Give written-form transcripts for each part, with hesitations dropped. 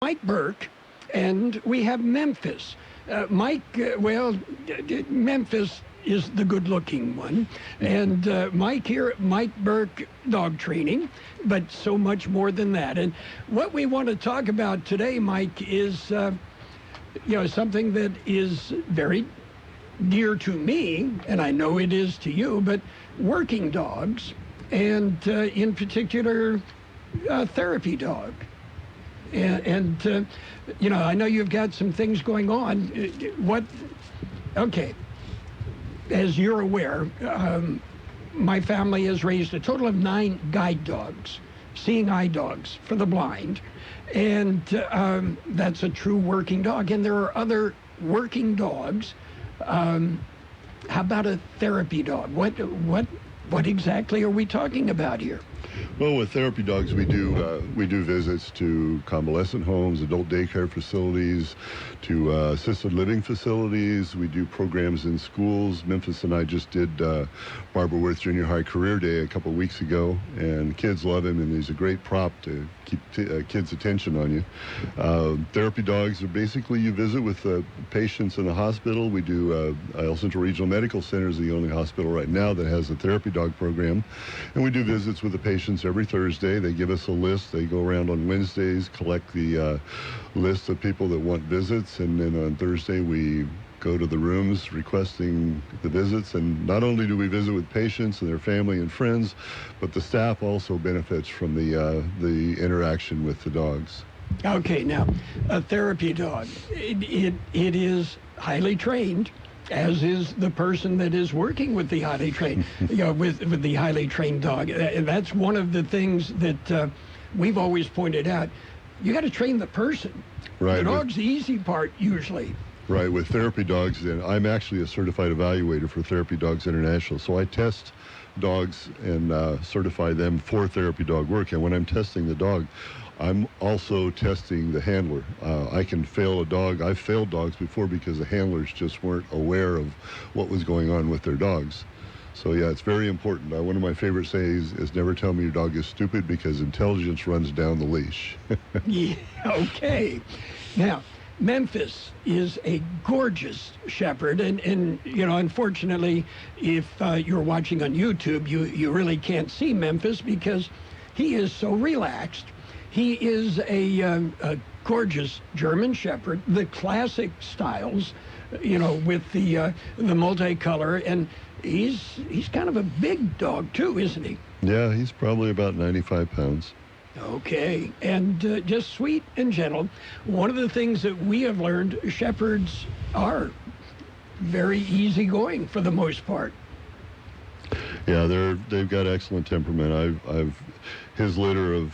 Mike Burk, and we have Memphis. Mike, Memphis is the good-looking one, and Mike here, Mike Burk, dog training, but so much more than that. And what we want to talk about today, Mike, is something that is very dear to me, and I know it is to you, but working dogs, and in particular, therapy dog. And I know you've got some things going on. Okay. As you're aware, my family has raised a total of 9 guide dogs, seeing eye dogs for the blind. And that's a true working dog. And there are other working dogs. How about a therapy dog? What exactly are we talking about here? Well, with therapy dogs, we do visits to convalescent homes, adult daycare facilities, to assisted living facilities. We do programs in schools. Memphis and I just did Barbara Worth Junior High Career Day a couple weeks ago, and kids love him, and he's a great prop to keep kids' attention on you. Therapy dogs are basically you visit with patients in the hospital. We do El Central Regional Medical Center is the only hospital right now that has a therapy dog program, and we do visits with the patients every Thursday. They give us a list. They go around on Wednesdays, collect the list of people that want visits, and then on Thursday we go to the rooms requesting the visits. And not only do we visit with patients and their family and friends, but the staff also benefits from the interaction with the dogs. Okay, now, a therapy dog, it is highly trained, as is the person that is working with the highly trained, with the highly trained dog. That's one of the things that we've always pointed out. You got to train the person. Right. The dog's the easy part, usually. Right, with therapy dogs, and I'm actually a certified evaluator for Therapy Dogs International, so I test dogs and certify them for therapy dog work. And when I'm testing the dog, I'm also testing the handler. I can fail a dog. I've failed dogs before because the handlers just weren't aware of what was going on with their dogs. So yeah, it's very important. One of my favorite sayings is never tell me your dog is stupid, because intelligence runs down the leash. Yeah, okay. Now, Memphis is a gorgeous shepherd, and unfortunately, if you're watching on YouTube, you really can't see Memphis because he is so relaxed. He is a gorgeous German shepherd, the classic styles, with the multicolor, and he's kind of a big dog too, isn't he? Yeah, he's probably about 95 pounds. Okay, and just sweet and gentle. One of the things that we have learned, shepherds are very easygoing for the most part. Yeah, they've got excellent temperament. His litter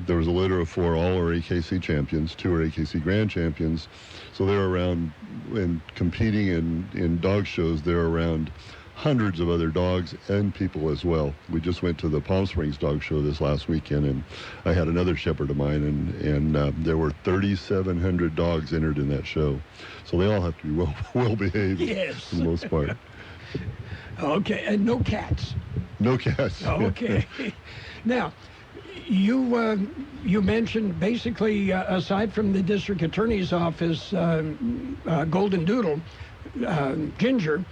there was a litter of 4, all are AKC champions, 2 are AKC grand champions. So they're around and competing in dog shows. They're around hundreds of other dogs and people as well. We just went to the Palm Springs Dog Show this last weekend, and I had another shepherd of mine, and there were 3,700 dogs entered in that show. So they all have to be well behaved, yes, for the most part. Okay, and no cats. No cats. Okay. Now, you mentioned basically, aside from the district attorney's office, Golden Doodle, Ginger,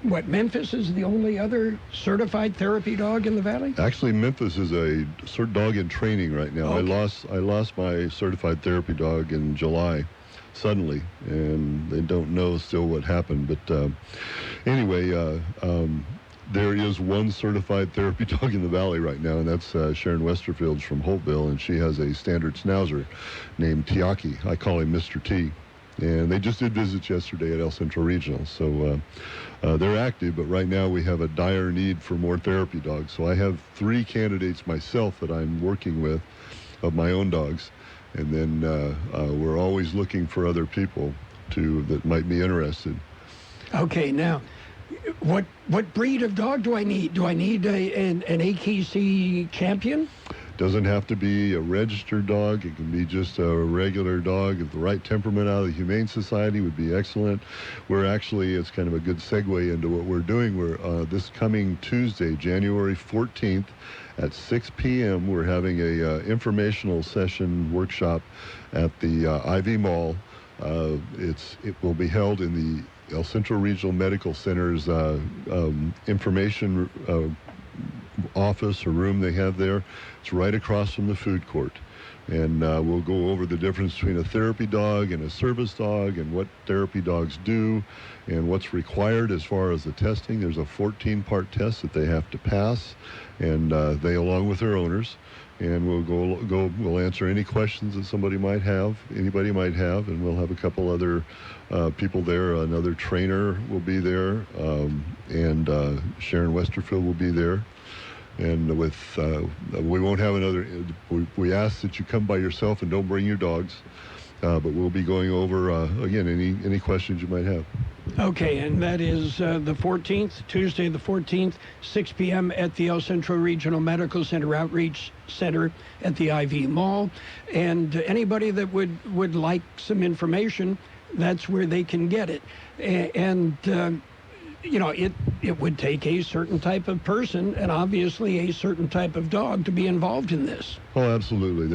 Memphis is the only other certified therapy dog in the valley? Actually, Memphis is a dog in training right now. Okay. I lost my certified therapy dog in July, suddenly, and they don't know still what happened. But anyway, there is one certified therapy dog in the valley right now, and that's Sharon Westerfields from Holtville, and she has a standard schnauzer named Tiaki. I call him Mr. T. And they just did visits yesterday at El Central Regional. So they're active, but right now we have a dire need for more therapy dogs. So I have 3 candidates myself that I'm working with of my own dogs. And then we're always looking for other people that might be interested. Okay, now, what breed of dog do I need? Do I need an AKC champion? Doesn't have to be a registered dog. It can be just a regular dog. If the right temperament out of the Humane Society would be excellent. We're actually, it's kind of a good segue into what we're doing. We're this coming Tuesday, January 14th at 6 p.m., we're having a informational session workshop at the Ivy Mall. It will be held in the El Centro Regional Medical Center's information office or room they have there. It's right across from the food court. And we'll go over the difference between a therapy dog and a service dog and what therapy dogs do and what's required as far as the testing. There's a 14-part test that they have to pass, and they along with their owners. And we'll answer any questions that anybody might have, and we'll have a couple other people there. Another trainer will be there, and Sharon Westerfield will be there. And we won't have another. We ask that you come by yourself and don't bring your dogs. But we'll be going over again any questions you might have. Okay, and that is the 14th, Tuesday the 14th, 6 p.m. at the El Centro Regional Medical Center Outreach Center at the IV Mall. And anybody that would like some information, that's where they can get it. And it would take a certain type of person and obviously a certain type of dog to be involved in this. Oh, absolutely.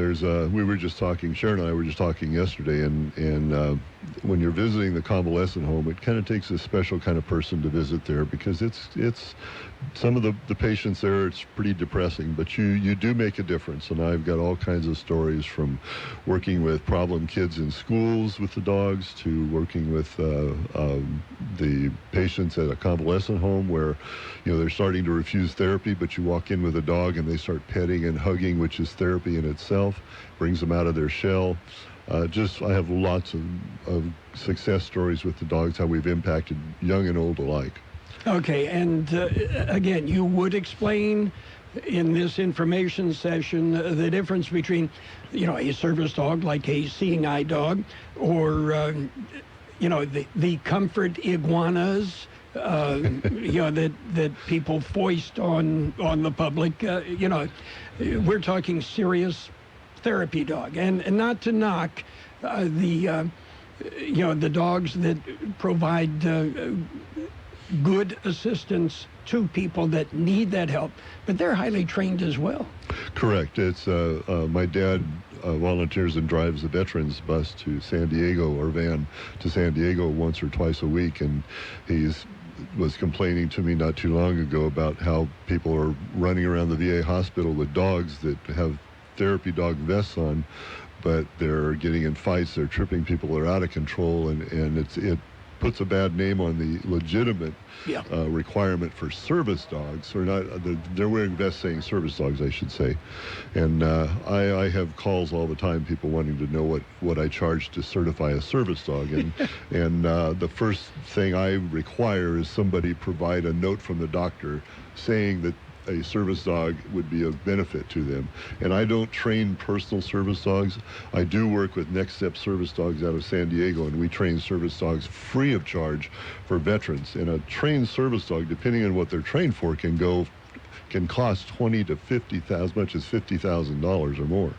We were just talking, Sharon and I were just talking yesterday, and when you're visiting the convalescent home, it kind of takes a special kind of person to visit there, because it's some of the patients there, it's pretty depressing, but you do make a difference. And I've got all kinds of stories from working with problem kids in schools with the dogs to working with the patients at a convalescent home where, they're starting to refuse therapy, but you walk in with a dog and they start petting and hugging, which is therapy in itself, brings them out of their shell. I have lots of success stories with the dogs, how we've impacted young and old alike. Okay, and again, you would explain in this information session the difference between, a service dog like a seeing eye dog, or, the comfort iguanas, that people foist on the public. We're talking serious therapy dog, and not to knock the dogs that provide good assistance to people that need that help, but they're highly trained as well. Correct. It's my dad volunteers and drives the veterans bus to San Diego, or van to San Diego, once or twice a week, and was complaining to me not too long ago about how people are running around the VA hospital with dogs that have therapy dog vests on, but they're getting in fights, they're tripping people, they're out of control, and it puts a bad name on the legitimate requirement for service dogs, or not. They're wearing vests saying service dogs, I should say. And I have calls all the time, people wanting to know what I charge to certify a service dog, and the first thing I require is somebody provide a note from the doctor saying that a service dog would be of benefit to them. And I don't train personal service dogs. I do work with Next Step Service Dogs out of San Diego, and we train service dogs free of charge for veterans. And a trained service dog, depending on what they're trained for, can cost $20,000 to $50,000, as much as $50,000 or more.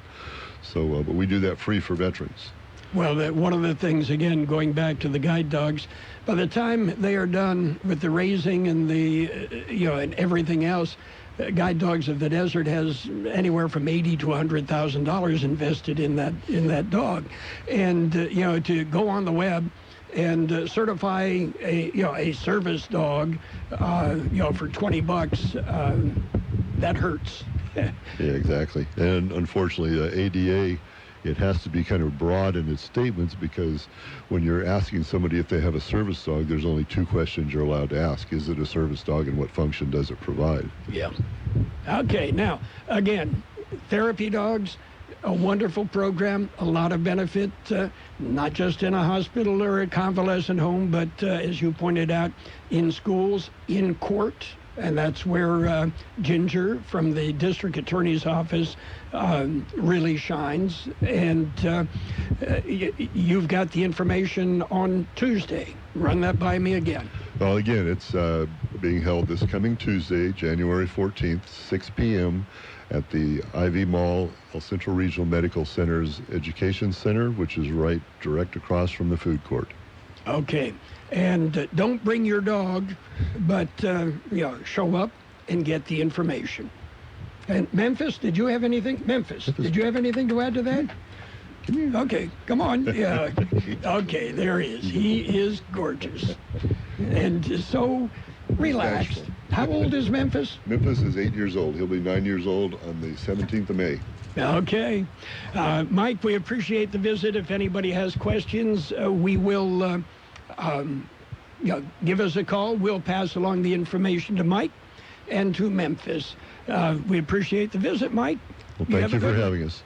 So, but we do that free for veterans. Well, one of the things, again, going back to the guide dogs, by the time they are done with the raising and and everything else, Guide Dogs of the Desert has anywhere from $80,000 to $100,000 invested in that dog, and to go on the web and certify a service dog, for $20, that hurts. Yeah, exactly. And unfortunately, ADA, it has to be kind of broad in its statements, because when you're asking somebody if they have a service dog, there's only two questions you're allowed to ask. Is it a service dog, and what function does it provide? Yeah. Okay, now, again, therapy dogs, a wonderful program, a lot of benefit, not just in a hospital or a convalescent home, but as you pointed out, in schools, in court. And that's where Ginger from the district attorney's office really shines. And you've got the information on Tuesday. Run that by me again. Well, again, it's being held this coming Tuesday, January 14th, 6 p.m. at the Ivy Mall, El Central Regional Medical Center's Education Center, which is right direct across from the food court. Okay. And don't bring your dog, but show up and get the information. And Memphis, did you have anything? Memphis, did you have anything to add to that? Okay, come on. Yeah. Okay, there he is. He is gorgeous. And so relaxed. How old is Memphis? Memphis is 8 years old. He'll be 9 years old on the 17th of May. Okay. Mike, we appreciate the visit. If anybody has questions, we will give us a call. We'll pass along the information to Mike and to Memphis. We appreciate the visit, Mike. Well, thank you for having us.